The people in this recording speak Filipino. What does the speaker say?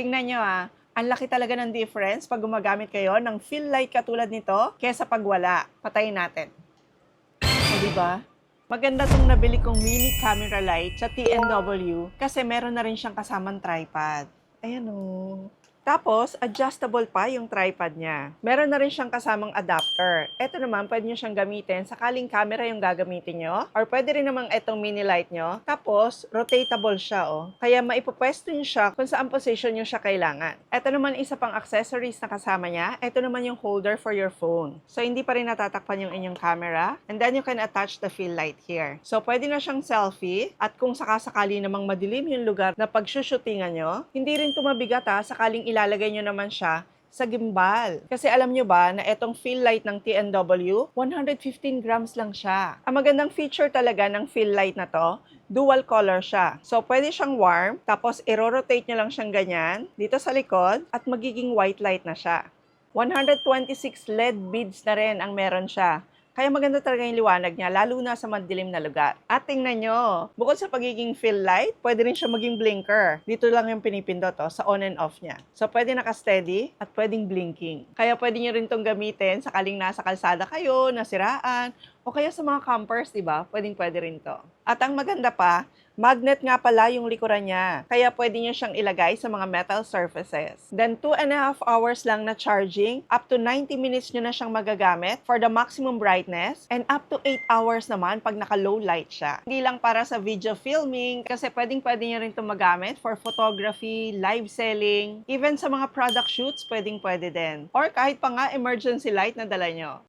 Tingnan nyo ang laki talaga ng difference pag gumagamit kayo ng fill light katulad nito kesa pag wala. Patayin natin. O diba? Maganda tong nabili kong mini camera light sa TNW kasi meron na rin siyang kasamang tripod. Ayan o. Tapos, adjustable pa yung tripod niya. Meron na rin siyang kasamang adapter. Ito naman, pwede nyo siyang gamitin sakaling camera yung gagamitin nyo. Or pwede rin namang itong mini light nyo. Tapos, rotatable siya Kaya maipupwesto nyo siya kung saan position nyo siya kailangan. Ito naman isa pang accessories na kasama niya. Ito naman yung holder for your phone. So, hindi pa rin natatakpan yung inyong camera. And then you can attach the fill light here. So, pwede na siyang selfie. At kung sakasakali namang madilim yung lugar na pagsushootingan nyo, hindi rin tumabigat sakaling ilalagay nyo naman siya sa gimbal. Kasi alam nyo ba na itong fill light ng TNW, 115 grams lang siya. Ang magandang feature talaga ng fill light na to, dual color siya. So, pwede siyang warm, tapos i-rotate nyo lang siyang ganyan, dito sa likod, at magiging white light na siya. 126 LED beads na rin ang meron siya. Kaya maganda talaga yung liwanag niya, lalo na sa madilim na lugar. At tingnan nyo, bukod sa pagiging fill light, pwede rin siya maging blinker. Dito lang yung pinipindot sa on and off niya. So, pwede naka-steady at pwedeng blinking. Kaya pwede nyo rin itong gamitin sakaling nasa kalsada kayo, nasiraan, o kaya sa mga campers, diba? Pwede rin to. At ang maganda pa, magnet nga pala yung likuran niya. Kaya pwede nyo siyang ilagay sa mga metal surfaces. Then 2.5 hours lang na charging, up to 90 minutes nyo na siyang magagamit for the maximum brightness, and up to 8 hours naman pag naka-low light siya. Hindi lang para sa video filming, kasi pwede nyo rin itong magamit for photography, live selling, even sa mga product shoots, pwede din. Or kahit pa nga emergency light na dala nyo.